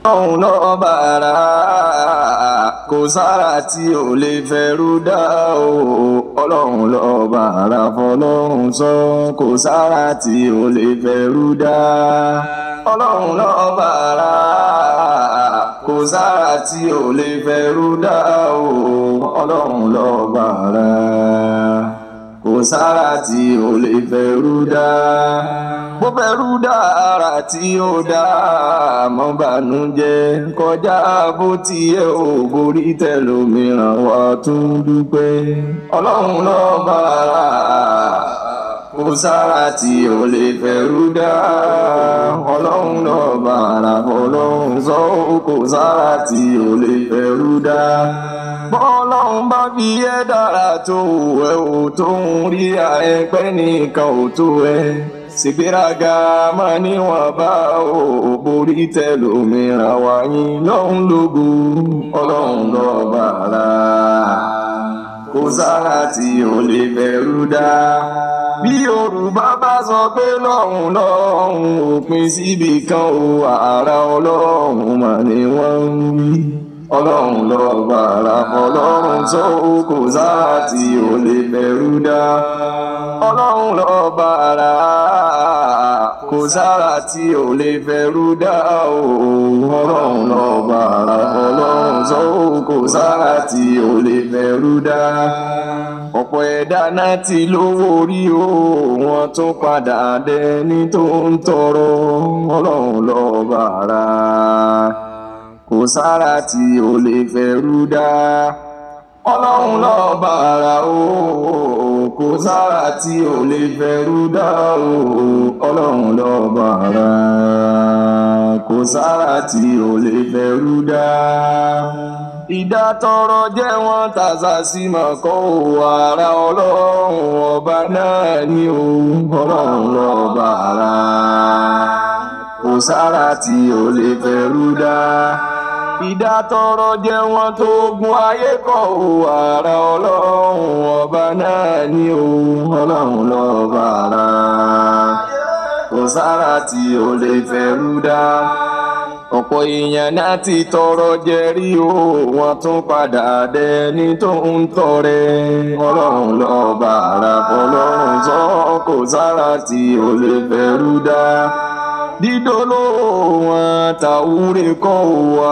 ọlọ́run lọ́ba ara kò sára tí ò lè fẹ́rú dá o ọlọ́run lọ́ba ara fọlọ́run sọ kò sára tí ò lè fẹ́rú dá ọlọ́run lọ́ba ara kò sára tí ò lè fẹ́rú dá o ọlọ́run lọ́ba ara kò sára tí ò lè fẹ́rú dá bó fẹ́rú dá ara tí ó dá mọ́ bànújẹ́ kọjá bó tiẹ̀ ò borí tẹlòmíràn wá tún dúpẹ́ ọlọ́run lọ́ba ara kò sára tí ò lè fẹ́rú dá ọlọ́run lọ́ba ara ọlọ́run sọ kò sára tí ò lè fẹ́rú dá bọ́lọ́run bá fi ẹ́ dára tó ẹ ò tó ń rí àẹpẹ́ nìkan ò tó ẹ ṣègbéraga máa níwọ̀n bá ò borí tẹlòmíràn wáyé lọ́hùn lógo ọlọ́run lọ́ba ara kò sára tí ò lè fẹ́rú dá bí Yorùbá bá sọ pé lọ́hùn lọ́hùn òpin síbi kan ò ara ọlọ́run mà ni wọ́n ń wí ọlọ́run lọ́ba ara ọlọ́run tó kò sára tí ò lè fẹ́rú dá ọlọ́run lọ́ba ara kò sára tí ò lè fẹ́rú dá o ọlọ́run lọ́ba ara ọlọ́run tó kò sára tí ò lè fẹ́rú dá ọ̀pọ̀ ẹ̀dá náà ti lówó rí o wọ́n tún padà dẹni tó ń tọrọ ọlọ́run lọ́ba ara kò sára tí ò lè fẹ́rú dá ọlọ́run lọ́ba ara o kò sára tí ò lè fẹ́rú dá o ọlọ́run lọ́ba ara kò sára tí ò lè fẹ́rú dá ìdátọrọ jẹ́ wọ́n tàṣà sí mọ̀kọ́ ara ọlọ́run ọba náà ní o ọlọ́run lọ́ba ara kò sára tí ò lè fẹ́rú dá ìdátọrọ jẹ́ wọ́n tó gun ayé kọ́ ara ọlọ́run ọba náà ní o ọlọ́run lọ́ba ara kò sára tí ò lè fẹ́rú dá ọ̀pọ̀ èèyàn náà ti tọrọ jẹ rí o wọ́n tún padà dẹni tó ń tọrẹ ọlọ́run lọ́ba ara ọlọ́run sọ kò sára tí ò lè fẹ́rú dá dídóló wọn tàwúrẹ́ kọ́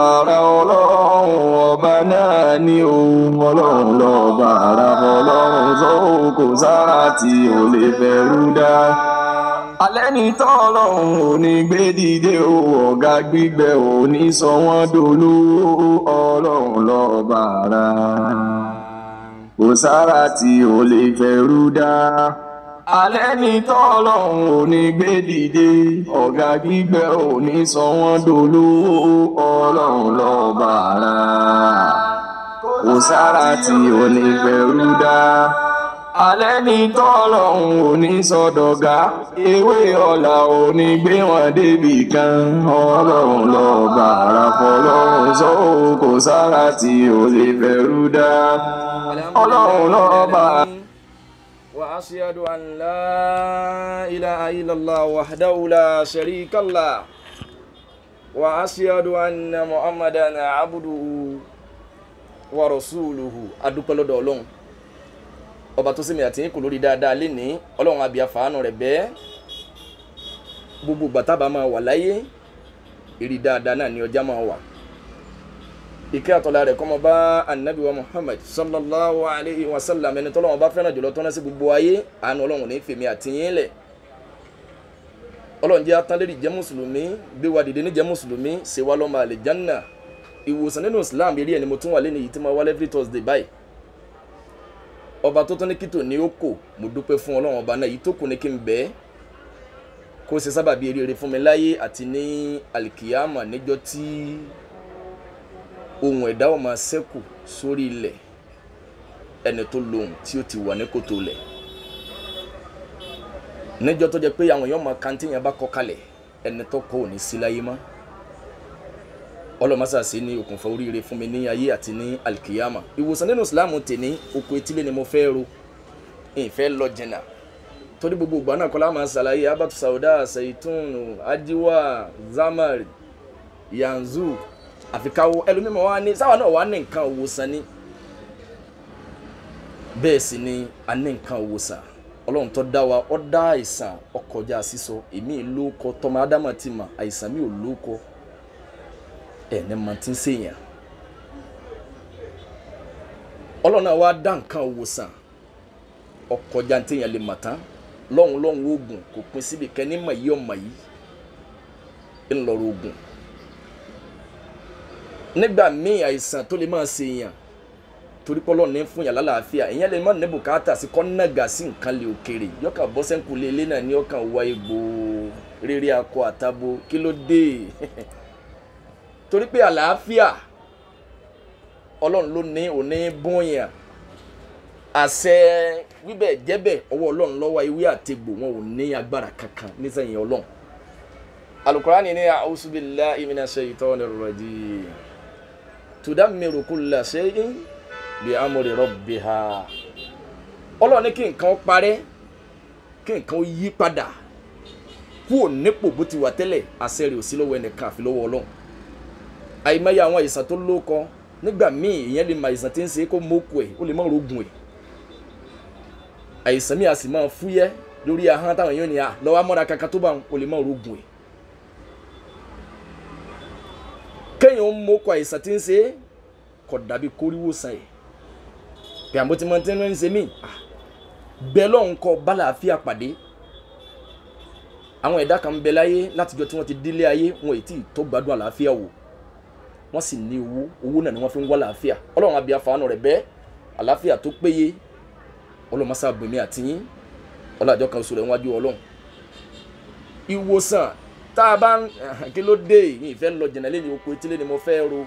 ara ọlọ́run ọba náà ní o ọlọ́run lọ́ba ara ọlọ́run sọ kò sára tí ò lè fẹ́rú dá alẹ́ ní tọ́lọ́run ò ní gbé dìde o ọ̀gá gbígbẹ ò ní sọ wọ́n dolówó ọlọ́run lọ́ba ara kò sára tí ò lè fẹ́rú dá alẹ́ ní tọ́lọ́run ò ní gbé dìde ọ̀gá gbígbẹ ò ní sọ wọ́n dolówó ọlọ́run lọ́ba ara kò sára tí ò lè fẹ́rú dá alẹ́ ní tọ́lọ́run ò ní sọdọ̀gá ewé ọ̀la ò ní gbé wọn débì kan ọlọ́run lọ́ba ara fọlọ́run sọ kò sára tí ò lè fẹ́rú dá ọlọ́run lọ́ba. وأشهد أن لا إله إلا الله وحده لا شريك له وأشهد أن محمدا عبده ورسوله adúpẹ́ lọ́dọ̀ Ọlọ́run ọba tó ṣe mí àti yín kò lórí dáadáa lénìí Ọlọ́run àbí àfàánú rẹ̀ bẹ́ẹ̀ gbogbo gbàtà bá máa wà láyé èrè dáadáa náà ni ọjà máa wà ìkẹ́ àtọ́lá rẹ̀ kọ́mọ bá anabi wa Muhammad sallallahu alayhi wa sallam ẹni tọ́lọ́wọ́n bá fẹ́ràn jùlọ tọ́ná sí gbogbo ayé àánú Ọlọ́run ní fèmí àti yín lẹ̀ Ọlọ́run jẹ́ atánlérí jẹ́ mùsùlùmí gbé wa dìde ní jẹ́ mùsùlùmí ṣe wá lọ́mọ àlìjánná ìwòsàn nínú Islam eré ẹni mo tún wà lẹ́nu èyí tí mo wá every Thursday báyìí ọba tó tán ní kító ní ó kò mo dúpẹ́ fún Ọlọ́run ọba náà èyí tó kù ní kí n bẹ́ẹ̀ kó ṣe sábàbí eré fún mi láyé àti ní alikiyama níjọ́ tí ohun ẹ̀dá ó máa ṣẹ́kù sórí ilẹ̀ ẹni tó lóhùn tí ó ti wà ní kòtò lẹ̀ níjọ́ tó jẹ́ pé àwọn èèyàn máa kàntí yẹn bá kọ́ kalẹ̀ ẹni tó kọ́ ò ní sí láyé mọ́ ọlọ́mọsàsí ní okùnfà oríire fún mi ní ayé àti ní alikiyama ìwòsàn nínú Ìsìlámù tèní oko etílé ni mo fẹ́ ro ìfẹ́ lọ jìnnà torí gbogbo ìgbà náà kọ́lá máa ṣàlàyé abatu sauda ṣèitún ajiwa zamari yanzu àfikáwọ́ ẹlòmímọ̀ wá ní sáwà náà wá ní nǹkan òwòsàn ni bẹ́ẹ̀ sì ni a ní nǹkan òwòsàn ọlọ́run tó dá wa ó dá àìsàn ó kọjá sísọ èmi ló kọ tọmọ ádámà ti mà àìsàn mi ò ló kọ ẹni mà ti ń ṣèyàn ọlọ́run náà wá dá nǹkan òwòsàn ó kọjá téèyàn lè mà tán lọ́hùn oògùn kò pín síbi kẹ́ni mọ̀ yí ọmọ yìí ńlọrọ̀ oògùn nígbà míì àìsàn tó lè máa ṣèyàn torí pọ́lọ́ ní fún yàrá làáfíà ìyẹn lè má ní bùkátà sí kọ́nàgà sí nǹkan lè òkèrè yọkàn bọ́ sẹ́ńkulé ilé náà ní ọkàn wá egbò rere akọ àtabo kí ló dé torí pé àlàáfíà ọlọ́run ló ní òní bóyá àṣẹ wíbẹ̀ jẹ́bẹ̀ ọwọ́ ọlọ́run lọ́wọ́ ewé àtegbò wọn ò ní agbára kankan nísẹ̀yìn ọlọ́run Al-Qur'ani ní a'udhu billahi minash shaitonir rajim tudammiru kulla shay'in bi amri rabbiha ọlọ́run ní kí nǹkan parẹ́ kí nǹkan yí padà kúrò nípò bó ti wà tẹ́lẹ̀ àṣẹ rẹ̀ ò sí lọ́wọ́ ẹnìkan àfi lọ́wọ́ ọlọ́run àìmọye àwọn àìsàn tó lóko nígbà míì ìyẹn lè mọ àìsàn tí ń ṣe kó mókù ẹ̀ ó lè má rogun ẹ̀ àìsàn mi a sì máa fúyẹ́ lórí ahọ́n táwọn èèyàn ní à lọ́wọ́ amọ́ra kankan tó bá ń ó lè má rogun ẹ̀ kéèyàn ń mókù àìsàn tí ń ṣe kò dàbí kóríwó sàn ẹ̀ pé àmọ́ tí mo ti ń ṣe mí bẹ́ẹ̀ lọ́hùn kọ́ bálàáfíà pàdé àwọn ẹ̀dá kan ń bẹ láyé látijọ́ tí wọ́n ti délé ayé wọn ò tí ì tó gbádùn àlàáfíà wò wọ́n sì ní owó náà ni wọ́n fi ń wá àlàáfíà ọlọ́run àbí àfààní rẹ̀ bẹ́ẹ̀ àlàáfíà tó péye ọlọ́run mọ́sá bèmí àtìyín ọlọ́àjọ kan oṣù rẹ̀ wájú ọlọ́run ìwòsàn tá a bá ń kí ló dé yìí ìfẹ́ lọ jìnnà lẹ́yìn oko etílé ni mo fẹ́ ro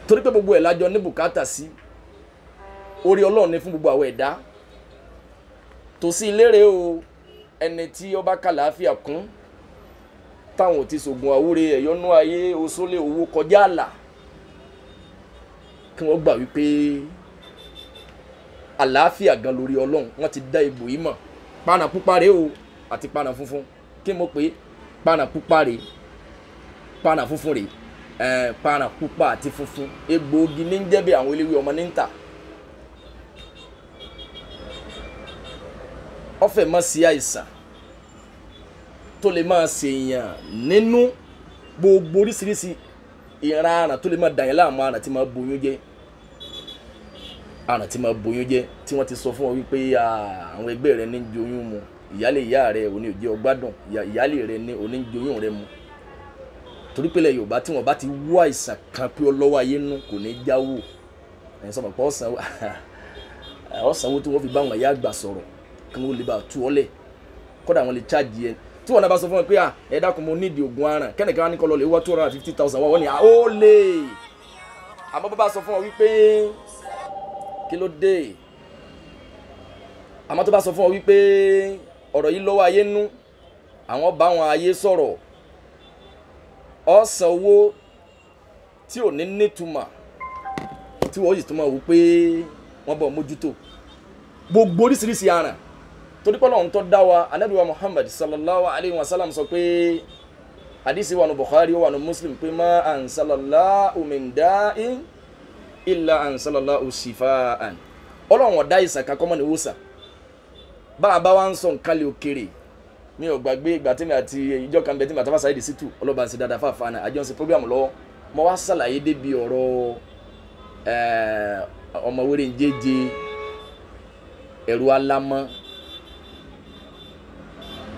torí pé gbogbo ẹ̀ lájọ ní bùkátà sí orí ọlọ́run ní fún gbogbo àwọn ẹ̀dá tòsí ìlérè o ẹni tí ó bá kàlàáfíà kún táwọn ò ti sògùn àwúre ẹ̀yọ́nú ayé oṣólé owó kọjá àlà kí wọ́n gbà wípé àlàáfíà gan lórí ọlọ́run wọ́n ti dá egbò yìí mọ̀ pàànà pupa rèé o àti pàànà funfun kí mo pè é pàànà pupa rèé pàànà funfun rèé pàànà pupa àti funfun egbòogi ní ń jẹ́bẹ̀ àwọn eléwé ọmọ ní ń tà ọ̀fẹ́ mọ́ sí àìsàn tó lè máa ṣèyàn nínú gbogbo oríṣiríṣi ìran àràn tó lè máa dàyàn láàmú àràn tí máa boyún jẹ́ àràn tí máa boyún jẹ́ tí wọ́n ti sọ fún ọ wípé àwọn ẹgbẹ́ rẹ ní joyún mu ìyálé ìyá rẹ òní ò jẹ́ ọgbádùn ìyálé rẹ ní òní joyún rẹ mu torí pé ilẹ̀ Yorùbá tí wọ́n bá ti wú àìsàn kan pé ọlọ́wọ́ ayé nú kò ní jáwó ẹ̀yin sọ pé ọ̀sánwó tí wọ́n fi bá wọn ìyá àgbà sọ̀rọ̀ kí wọ́n lè bá tú ọlẹ̀ kódà wọ́n lè chájì ẹ tí wọ́n náà bá sọ fún wọn pé ẹ dákun mo nídìí oògùn aràn kẹ́nìkan wá ní kọ́ lọ lè wá 250,000 wọ́n ní ó lè àmọ́ bá bá sọ fún wọn wípé kí ló dé àmọ́ tó bá sọ fún wọn wípé ọ̀rọ̀ yìí lọ́wọ́ ayé nú àwọn bá wọn ayé sọ̀rọ̀ ọ̀sán owó tí ò ní nítumọ̀ tí wọ́n sì túmọ̀ wò pé wọ́n bọ̀ mójútó gbogbo oríṣiríṣi aràn torí pé Ọlọ́run tó dá wa Ànábì wa Muhammad sallallahu alayhi wa sallam sọ pé hadisi wa nu Bukhari wa nu Muslim pé ma ansalallahu min da'in illa ansalallahu shifaan Ọlọ́run ó dá ìsàn kan kọ́mọ́ ní wòsàn bá a bá wa ń sọ nǹkan lè òkèrè mi ò gbàgbé ìgbà tí mi àti ìjọ kan bẹ tí mi àtàfà Saidi Situ ọlọ́ba ṣe dáadáa fáfáà náà àjọ ń ṣe program lọ́wọ́ mo wá ṣàlàyé débi ọ̀rọ̀ ọmọ wẹ́rẹ́ ń jẹ́jẹ́ ẹ̀rù alámọ́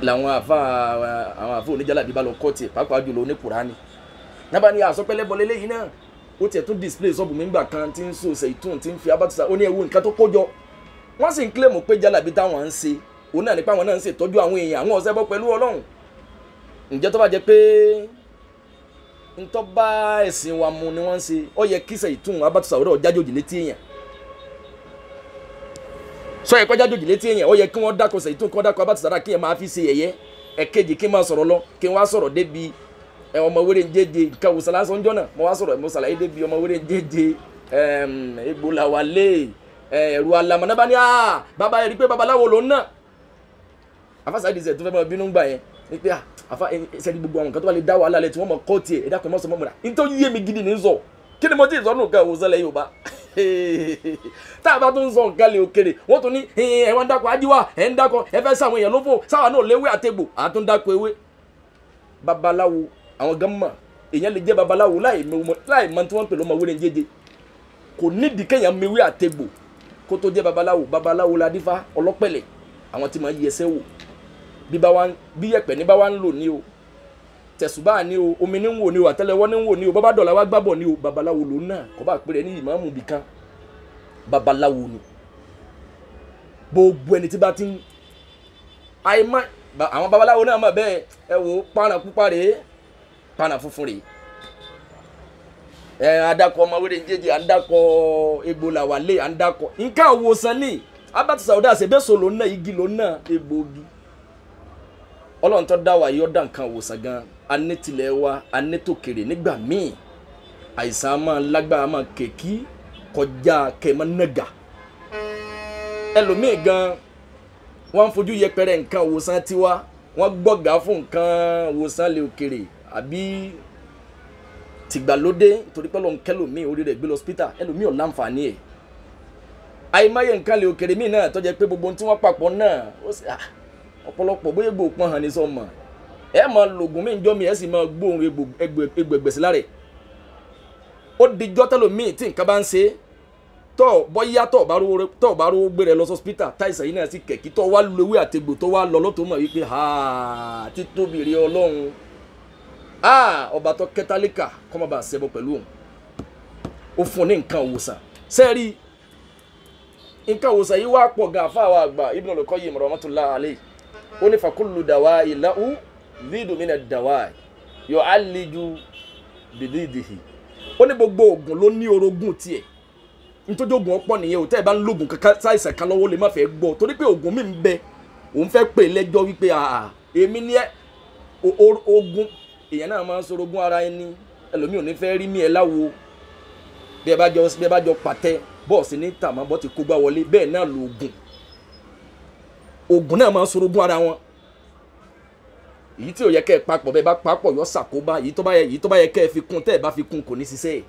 làwọn àfa oníjàlá bíbá lọ kọ́ọ̀tì pàápàá jùlọ ní Kùránì nábà ní àsọpẹ́lẹ́bọ lélẹ́yìn náà ó tiẹ̀ tún display sọ́ọ̀bù mi ńgbà kan tí ń so ṣètùn tí ń fi abátúsà ó ní ewu nǹkan tó kójọ wọ́n sì ń kílèmù pé jálàbí táwọn ń ṣe òun náà nípa àwọn náà ń ṣètọ́jú àwọn èèyàn àwọn ọ̀sẹ̀ bọ́ pẹ̀lú Ọlọ́run ǹjẹ́ tó bá jẹ́ pé ntọ́ bá ẹ̀sìn wa mu ni wọ́n ń ṣe ó yẹ kí ṣètùn abátúsà ọ̀rọ̀ jájòjì létí èèyàn sọ yẹ kọjá jòjì létí èèyàn ó yẹ kí wọ́n dákọ̀ ṣètùn kí wọ́n dákọ̀ abátúsà kí ẹ máa fi ṣe ẹ̀yẹ ẹ̀kejì kí n máa sọ̀rọ̀ lọ kí n wá sọ̀rọ̀ débi ọmọ wẹ́rẹ́ ń jẹ́jẹ́ nǹkan òwòsàn lásán jọ náà mo wá sọ̀rọ̀ mo ṣàlàyé débi ọmọ wẹ́rẹ́ ń jẹ́jẹ́ Ebola wálé ẹ̀rù alamọ̀ náà bá ní bàbá yẹn rí pé babaláwo lòun náà afásá ìdíje tó fẹ́ mọ bínú gbà yẹn ní pé àfa ṣẹ́ni gbogbo àwọn nǹkan tó bá lè dá wàhálà lẹ̀ tí wọ́n mọ̀ kọ́ tiẹ̀ ẹ̀dá kan mọ́ sọ mọ́ mọ́ra nítorí yé mi gidi ní sọ kí ni mo ti sọ nù nǹkan ìwòsàn lẹ̀ Yorùbá tá a bá tún sọ nǹkan lè òkèrè wọ́n tún ní ẹ̀ wọ́n ń dákọ̀ ajíwá ẹ̀ ń dákọ̀ ẹ fẹ́ sáwọn èèyàn lófò sáwọn náà léwé àtẹ̀gbò àtún dákọ̀ ewé babaláwo àwọn gánmà èèyàn lè jẹ́ babaláwo láì mọ tí wọ́n ń pè lọ́mọ wẹ́rẹ́ jẹ́jẹ́ kò nídìí kéèyàn mewé àtẹ̀gbò kó tó jẹ́ babaláwo la dífá ọlọ́pẹ̀lẹ̀ àwọn tí máa yí ẹsẹ̀ wò bí yẹ̀pẹ̀ ní bá wá ń lò ní o tẹ̀sùbá ní o omi ní ń wò ní o àtẹ́lẹwọ́ ní ń wò ní o bàbá dọ̀là wá gbábọ̀ ní o babaláwo ló náà kọ́ bá pèrè ní ìmáàmù bìkan babaláwo ni gbogbo ẹni tí bá ti ń àìmọ́ àwọn babaláwo náà mọ̀ bẹ́ẹ̀ ẹ wò pààrà pupa rèé pààrà funfun rèé adakọ ọmọ wẹrẹ njẹjẹ adakọ egbò làwálé adakọ nǹkan àwòsàn ní abati sauda àṣebẹ́sọ ló ná igi ló ná egbògi Ọlọ́run tó dá wa yọ dá nǹkan àwòsàn gan anétilẹ̀ wa anétòkèrè nígbà míì àìsàn máa lágbára máa kèkí kọjá kẹmọ nàgà ẹlòmíì gan wọ́n fojú yẹpẹrẹ nǹkan àwòsàn tiwa wọ́n gbọ́gà fún nǹkan àwòsàn lè òkèrè àbí tìgbàlódé torí pé lọ́n kẹlòmíì orí rẹ̀ gbé lọ hospital ẹlòmíì ò láǹfààní ẹ̀ àìmáyé nǹkan lè òkèrè míì náà tó jẹ́ pé gbogbo tí wọ́n papọ̀ náà ó sì ọ̀pọ̀lọpọ̀ bóyá egbò pọ́n hàn ní sọ́mọ ẹ máa lògùn mí njọ́ mi ẹ sì máa gbóhùn egbò ẹgbẹ̀sí lára ẹ̀ ó dijọ́ tẹlòmíì tí nǹkan bá ń ṣe tọ́ bọ́yá tọ́ bá rówó gbé rẹ lọ hospital táìsàn yìí náà sì kẹ̀kí tọ́ wá lówé àtegbò tó wá lọ lọ́tọ̀ mọ̀ wípé títóbi rí Ọlọ́run ọba tó kẹtàlíkà kọ́ máa bá a ṣẹbọ pẹ̀lú òun ó fún ní nǹkan òwòsàn sẹ́ẹ̀rí nǹkan òwòsàn yìí wá pọ̀ gan àfáà àgbà Ibn al-Qayyim rahmatullahi alayhi ó ní fakullu dawa'i lahu zidu mina dawa'i yu'alliju bididihi ó ní gbogbo oògùn ló ní orogún tiẹ̀ nítorí oògùn ọ̀pọ̀ nìyẹn ò tẹ́ ẹ bá ń lògùn kankan sáìsàn kan lọ́wọ́ lè má fẹ́ gbọ́ torí pé oògùn mi ń bẹ òun fẹ́ pè lẹ́jọ́ wípé èmi ní oògùn èèyàn náà máa ń sorogún ara ẹni ẹlòmíì ò ní fẹ́ rí mi ẹ láwo bí ẹ bá jọ pàtẹ bọ́ọ̀sì ní tàmá bọ́ ti kó gbá wọlé bẹ́ẹ̀ náà lo oògùn náà máa ń sorogún ara wọn èyí tí ò yẹ kẹ́ ẹ papọ̀ bẹ́ẹ̀ bá papọ̀ yọ ṣàkóbá èyí tó bá yẹ kẹ́ ẹ fi kún tẹ́ ẹ bá fi kún kò ní ṣiṣẹ́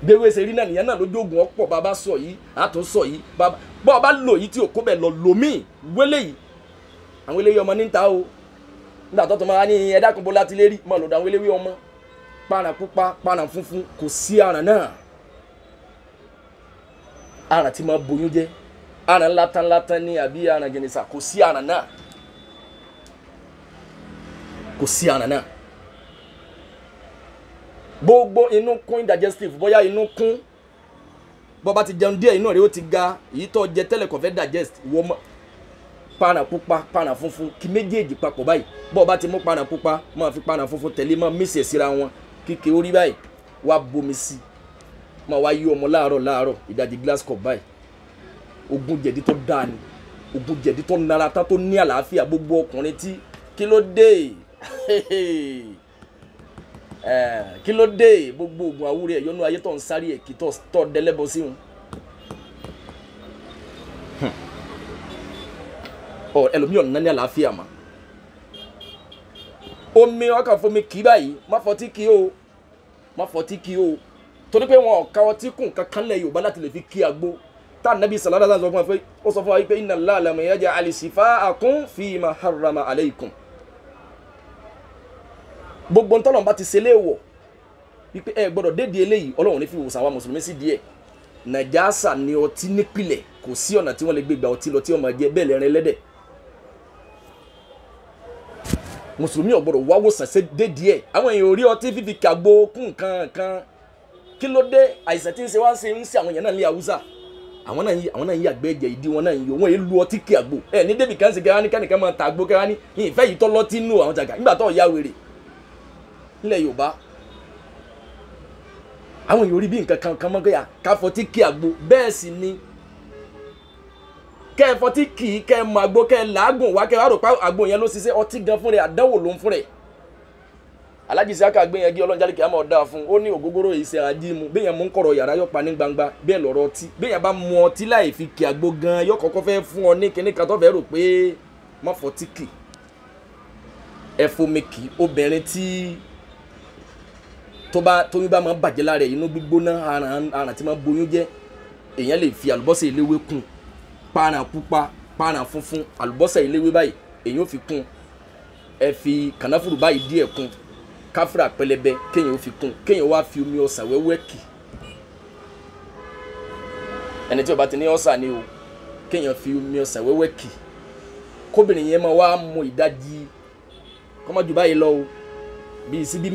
gbéwé ṣe rí náà nìyẹn náà lójú oògùn ọ̀pọ̀ bàbá sọ yìí àtún sọ yìí bọ́ọ̀ bá lò yìí tí ò kó bẹ̀ lọ lòmíì wélé yìí àwọn eléyìí ọmọ níta o nígbà tó máa ní ẹ̀dá kan bó láti lé rí máa lòdà àwọn eléwé ọmọ pààrà pupa pààrà funfun kò sí àràn náà àràn tí máa boyún jẹ́ àràn látán ní àbí àràn jẹnisa kò sí àràn náà kò sí àràn náà gbogbo inú kún indigestive bóyá inú kún bó bá ti jẹun díẹ̀ inú rẹ̀ ó ti ga èyí tó jẹ tẹ́lẹ̀ kò fẹ́ digest wọ́n mọ́ pààrà pupa pààrà funfun kí méjèèjì papọ̀ báyìí bó bá ti mú pààrà pupa máa fi pààrà funfun tẹ̀lé máa mísì ẹ̀ síra wọn kíkẹ́ orí báyìí wá bomi sí máa wá yí ọmọ láàárọ̀ ìdajì glass cup báyìí ogun jẹ̀dí tó dáa ni ogun jẹ̀dí tó nara tán tó ní àlàáfíà gbogbo ọkùnrin tí kí ló dé gbogbo ogun àwúrẹ́ ẹ̀yọ́nú ayé tó ń sáré ẹ̀ kí tó dẹ́lẹ́bọ sí wọn ẹlòmíì ọ̀nà ní àlàáfíà mà omi ọkàn fomi kì í báyìí má fọtí kí o torí pé wọn ọ̀ka ọtí kùn kankan lẹ̀ Yorùbá láti lè fi kí agbó tá Nabi sallallahu alaihi wasallam ó sọ fún wa pé inna Allaha lam yaj'al shifa'akum fima harrama alaykum gbogbo ntọ́lọ́n bá ti ṣe léèwọ̀ wípé ẹ gbọ́dọ̀ dédìí eléyìí Ọlọ́run ní fi wòsàn àwọn mùsùlùmí sí díẹ̀ nàjàsà ni ọtí nípìlẹ̀ kò sí ọ̀nà tí wọ́n lè gbé gba ọtí lọ tí ọmọ jẹ bẹ́ẹ̀ lẹ́rìn ẹlẹ́dẹ̀ mùsùlùmí ò gbọ́dọ̀ wá wòsàn ṣe dédìí ẹ̀ àwọn èèyàn ò rí ọtí fífi kàgbo kún nǹkan kí ló dé àìsàn tí ń ṣe wá ń ṣe àwọn èèyàn náà ní Haúsá àwọn náà ń yàgbẹ́ ẹ̀jẹ̀ ìdí wọn náà ń yọ wọn èlú ọtí kí àgbo ẹ ní débì kan ṣe kẹwàá ní kẹ́nìkan máa ta àgbo kẹwàá ní ìfẹ́ yìí tọ́lọ́tí nù àwọn jàgà nígbà tó ya wèrè nílẹ̀ Yorùbá àwọn èèyàn orí bí nǹkan kan mọ́ kẹ́yà káfọ́tí kí àgbo bẹ́ẹ̀ sì ni kẹ́ẹ̀fọ́tí kì í kẹ́ẹ̀ mọ àgbo kẹ́ẹ̀ làágùn wá kẹ́ẹ̀ rò pé àgbo yẹn ló ṣiṣẹ́ ọtí gan fún rẹ̀ àdánwò ló ń fún rẹ̀ Alhaji Isiaka gbé yẹn gé ọlọ́njálì kìí àmọ́ ọ̀dà fún ó ní ògógóró yìí ṣe àdìmú bẹ́ẹ̀ yẹn mú ń kọ̀rọ̀ yàrá yọ̀pa ní gbangba bẹ́ẹ̀ lọ́rọ̀ ọtí bẹ́ẹ̀ yẹn bá mu ọtí láì fi kí àgbo gan yọ kọ́kọ́ fẹ́ fún ọ ní kíní kan tó fẹ́ rò pé má fọ́tí kì ẹ fomi kì obìnrin tí tómi bá máa bàjẹ́ lára inú gbígbóná aràn tí máa boyún jẹ́ èèyàn lè fi àlùbọ́sà eléwé kún pààràn pupa pààràn funfun àlùbọ́sà eléwé báyìí èèyàn ò fi kún ẹ fi kànáfùrù báyìí díẹ̀ kún káfíra pẹlẹbẹ kéèyàn ò fi kún kéèyàn wá fi omi ọsàn wẹ́wẹ́ kì ẹni tí ó bá ti ní ọsàn ni o kéèyàn fi omi ọsàn wẹ́wẹ́ kì kóbìnrin yẹn máa wá mu ìdajì kọ́mọ́jú báyìí lọ o bíi síbí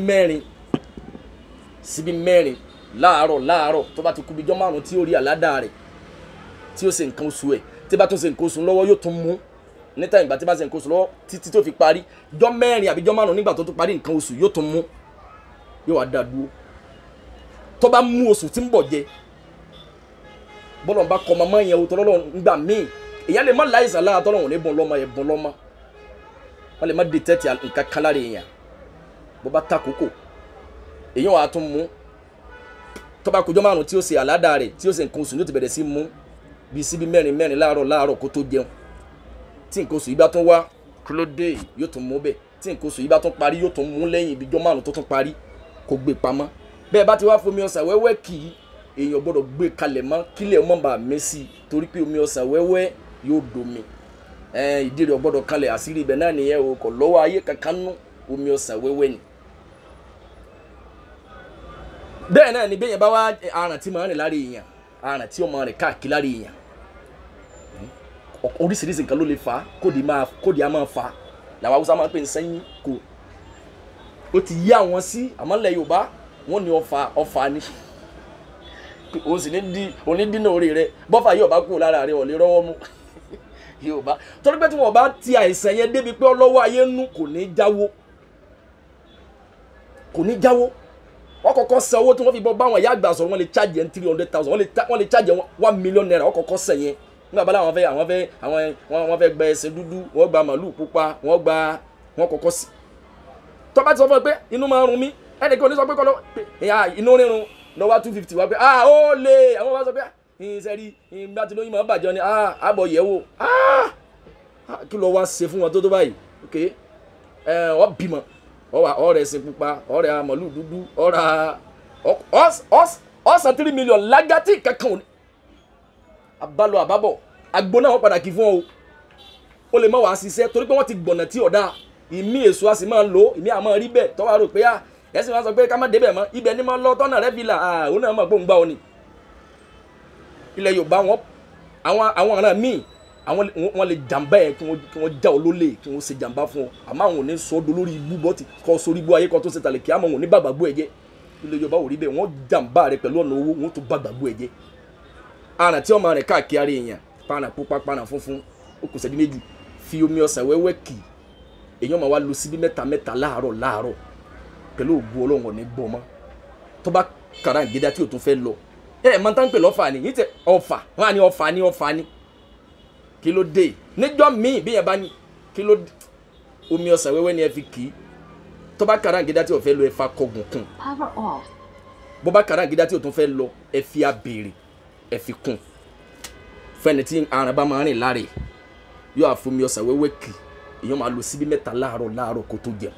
mẹ́rin láàárọ̀ tó bá ti kú bí jọ́ márùn tí ó rí àládà rẹ̀ tí ó ṣe nǹkan oṣù ẹ̀ tí bá tún ṣe nǹkan oṣù lọ́wọ́ yóò tún mú níta ìgbà tí bá ṣe nǹkan oṣù lọ́wọ́ títí tó fi parí jọ́ mẹ́rin àbí jọ́ márùn nígbà tó tún parí nǹkan oṣù yóò tún mú yóò wá dá dúró tó bá mú oṣù tí ń bọ̀ jẹ bọ́lọ̀ bá kọ́ ọmọ yẹn o tọ́lọ́lọ́ ńgbà míì èèyàn lè má láìsàn lára tọ́lọ́run ní bọ́n lọ́mọ yẹn bọ́n lọ́mọ wọ́n lè má detect nǹkan kan lára èèyàn bó bá takoko èèyàn wà á tún mú tó bá kọjọ́ márùn tí ó ṣe àládà rẹ̀ tí ó ṣe nǹkan oṣù ní ó ti bẹ̀rẹ̀ sí mú bíi síbí mẹ́rin láàárọ̀ kó tó jẹun tí nǹkan oṣù yìí bá tún wá kílódé yóò tún mú bẹ́ẹ̀ tí nǹkan oṣù yìí bá tún parí yóò tún mú lẹ́yìn ibi jọ́ márùn tó tún parí kó gbé pamọ́ bẹ́ẹ̀ bá ti wá fomi ọsàn wẹ́wẹ́ kì í èèyàn gbọ́dọ̀ gbé kalẹ̀ mọ́ kílẹ̀ ọmọ bá mí sí torí pé omi ọsàn wẹ́wẹ́ yóò domi ìdí rẹ̀ gbọ́dọ̀ kalẹ̀ àṣírí ibẹ̀ náà nìyẹn o kò lọ́wọ́ ayé kankan nú omi ọsàn wẹ́wẹ́ ni. bẹ́ẹ̀ náà ni bẹ́ẹ̀ yẹn bá wá aràn tí máa rìn lára èèyàn aràn tí ó máa rìn káàkiri lára èèyàn oríṣiríṣi nǹkan ló lè fà á kódì á máa fà á làwọn Haúsá máa ń pè ní sẹ́yìn kò ó ti yí àwọn sí àmọ́ ilẹ̀ Yorùbá wọ́n ní ọfà ni òun sì ní onídínà orí rẹ bọ́fà yóò bá kú lára rẹ ò lè rọ́wọ́ mú Yorùbá torí pé tí wọ́n bá ti àìsàn yẹn débi pé ọlọ́wọ́ ayé nú kò ní jáwó wọ́n kọ́kọ́ san owó tí wọ́n fi bọ́ báwọn ìyá àgbà sọ̀rọ̀ wọ́n lè charge yẹn 300,000 wọ́n lè charge yẹn 1 million naira wọ́n kọ́kọ́ san yẹn nígbà bá láwọn fẹ́ gba ẹsẹ̀ dúdú wọ́n gba màlúù pupa wọ́n kọ́kọ́ sí. tó bá ti sọ fún ẹ pé inú máa ń run mí ẹnìkan ò ní sọ pé kọ́ inú rírun lọ́wọ́ 250 wá pé ó lè àwọn bá sọ pé ìṣẹ́rí ìgbà tí lóyún máa bàjẹ́ ni àbọ̀ yẹ̀wò kí ló wá ṣe fún wọn tó báyìí ok wọ́n bímọ ọ̀rẹ́ ẹ̀sìn pupa ọ̀rẹ́ màlúù dúdú ọ̀sán 3 million lágàtì kankan òní àbálọ àbábọ̀ àgbo náà wọ́n padà kì fún ọ o lè má wàá ṣiṣẹ́ torí pé wọ́n ti gbọ̀nà tí ọ̀dà ìmí èso a sì máa lò ìmí àmọ́ rí bẹ́ẹ̀ tọ́wọ́ rò pé ẹ̀sìn wọn sọ pé ká má débẹ̀ mọ́ ibẹ̀ ni máa lọ tọ́nà rẹ̀ fi là òun náà mọ̀ pé òun gbá ọ ni ilẹ̀ Yorùbá àwọn ará míì wọ́n lè jàǹbá ẹ̀ kí wọ́n já ọ lólè kí wọ́n ṣe jàǹbá fún ọ àmọ́ àwọn ò ní sọ ọdún lórí ibú bọ́tì kọ́ sórí ibú ayé kan tó ṣe tàlẹ̀ kí àmọ́ wọn ò ní bàgbàgbọ́ ẹ̀ jẹ́ ilẹ̀ Yorùbá ò rí bẹ́ẹ̀ wọ́n jàǹbá rẹ̀ pẹ̀lú ọ̀nà owó wọ́n tó bàgbàgbọ́ ẹ̀ jẹ́ aràn tí ọmọ rẹ̀ káàkiri èèyàn pààràn pupa pààràn funfun ó kù sẹ́dí méjì fi omi ọsàn wẹ́wẹ́ kì èèyàn máa wá lu síbí mẹ́ta láàárọ̀ pẹ̀lú ògùn Ọlọ́run ní gbọ́ mọ́ tó bá kàrà ìgbéda tí ò tún fẹ́ lọ máa ń tán pè lọ́fà ni yìí tẹ ọfà wọn à ní ọfà ni kí ló dé níjọ́ míì bí yẹn bá ní kí ló dé omi ọsàn wẹ́wẹ́ ni ẹ fi kì í tó bá kàrà ìgbéda tí ò fẹ́ lọ ẹ fa kọgùn kùn bó bá kàrà ìgbéda tí ò tún fẹ́ lọ ẹ fi abèrè ẹ fi kún fẹni tí aràn bá máa rìn láre yóò àfomi ọsàn wẹ́wẹ́ kì èèyàn máa lo síbí mẹ́ta láàárọ̀ kó tó jẹun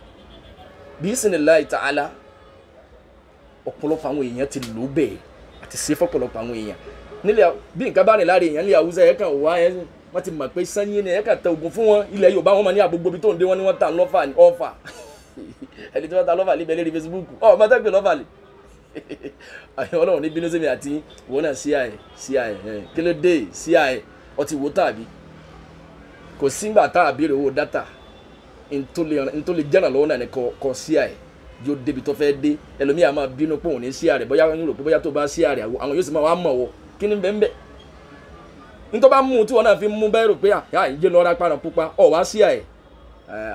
bí sinilayi ta'ala ọ̀pọ̀lọpọ̀ àwọn èèyàn ti lò bẹ́ẹ̀ àti ṣe fọ́pọ̀lọpọ̀ àwọn èèyàn nílẹ̀ bí nǹkan bá rìn láre èèyàn lè Haúsá ẹ̀ kàn wá ẹ̀ wọ́n ti mọ̀ pé sanyin ni ẹ̀ kàn tẹ oògùn fún wọn ilẹ̀ Yorùbá wọn máa ní àgbogbo ibi tó ń dé wọn ni wọ́n ta lọ́fà ní ọ̀fà ẹni tí wọ́n ta lọ́fà líbẹ̀ lérí Facebook ọmọ tẹ́ pé lọ́fà lè Ọlọ́run ní bínú sí mi àti ìwọ náà sí àyè kí ló dé sí àyè ọtí wo tàbí kò sígbà tá a béèrè owó dátà ntòlè jẹ́nà lọ́wọ́ náà ni kò sí àyè yóò débi tó fẹ́ dé ẹlòmíà máa bínú pé òun ní sí àrẹ bóyá ń rò pé bóyá tó bá sí àrẹ àwọn yóò sì máa wá mọ̀ wọ kí ni bẹ́ẹ̀ bẹ́ẹ̀ nítorí bá mú tí wọn náà fi mú bẹ́ẹ̀ rò pé ìjẹ́ lọ́ra pàrọ̀ pupa ọ̀ wá sí àyè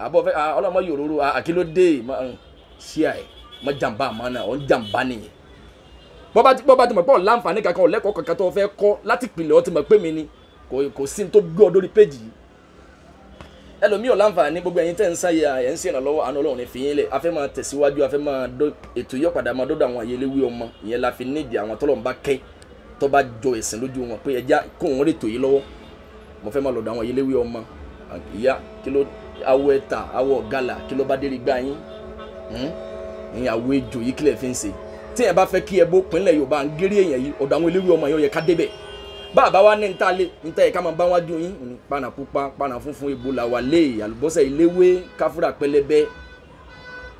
àbọ̀fẹ́ ọlọ́mọ yòróró àkílódé sí àyè mọ jàǹbá àmọ́ náà ọ̀ ń jàǹbá nìyẹn bọ́bá ti mọ̀ pé ọ̀ láǹfààní kankan ọ̀ lẹ́kọ̀ọ́ kankan tó fẹ́ kọ́ láti pìlẹ̀ ọ̀ ti mọ̀ pé mi ni kò sí ní tó gbé ọ lórí péjì yìí ẹlòmíì ò láǹfààní gbogbo ẹ̀yin tẹ́ ń sáyà ẹ̀ ń ṣèrànlọ́wọ́ àánú Ọlọ́run ní fìyín lẹ̀ afẹ́ máa tẹ̀síwájú afẹ́ máa ètò yọ padà máa dọ́dọ̀ àwọn ayéléwé ọmọ ìyẹn la fi nídìí àwọn tọ́lọ̀ ń bá kẹ́ tó bá jọ ẹ̀sìn lójú wọn pé ẹja kó wọn rètò yìí lọ́wọ́ mo fẹ́ máa lọ́dọ̀ àwọn ayéléwé ọmọ ìyá awọ ẹ̀ta awọ gala kí ló bá dé rí gbá yín ẹ̀yin awọ ejò yìí kílẹ̀ fi ń ṣe tí ẹ̀ bá fẹ́ kí ẹ bó pinlẹ̀ Yorùbá ń géré èèyàn yìí ọ̀dọ̀ àwọn eléwé ọmọ yẹn yẹ ká débẹ̀ bàbá wa ní níta yẹ ká máa bá wájú yín pànà pupa pànà funfun ebola wà lé àlùbọ́sẹ̀ iléwé káfúrà pẹlẹbẹ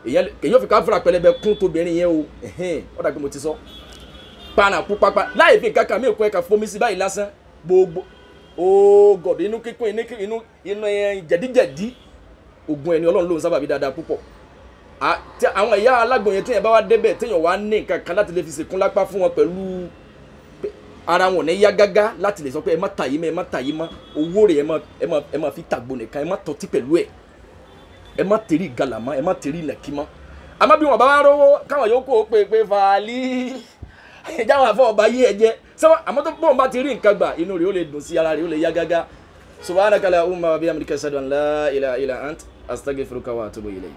èyàn fi káfúrà pẹlẹbẹ kún tóbìnrin yẹn o ó dàgbé mo ti sọ pànà pupa láì fi nǹkan kan mí kọ́ ẹ̀ka fomi sí báyìí lásán gbogbo ooo gọ̀dọ̀ inú kíkún inú jẹ̀díjẹ̀dí ogun ẹni Ọlọ́run ló ń sábàbí dáadáa púpọ̀ àwọn ẹ̀yà alágbọ̀n yẹn téèyàn bá wá débẹ̀ téèyàn wá ní nǹkan kan láti lè fi ṣèkún lápá fún wọn pẹ̀lú ara wọn ní yá gágá láti lè sọ pé ẹ má tàyí mọ́ ẹ má tàyí mọ́ owó rẹ̀ ẹ má fi tàgbò nìkan ẹ má tọ́tí pẹ̀lú ẹ̀ ẹ má tẹ̀rí ìgalà mọ́ ẹ má tẹ̀rí ìnàkí mọ́ àmọ́ bí wọn bá wá rówó káwọn yòókù ó pé fàálí ìjáwọn àfọ ọba yí ẹjẹ sẹ́wọ́n àmọ́ tó bọ́ọ̀ bá ti rí nǹkan gbà inú rẹ̀ ó lè dùn sí ara rẹ̀ ó lè yá gágá subhanaka allahumma wa bihamdika ashhadu an la ilaha illa ant astaghfiruka wa atubu ilayk.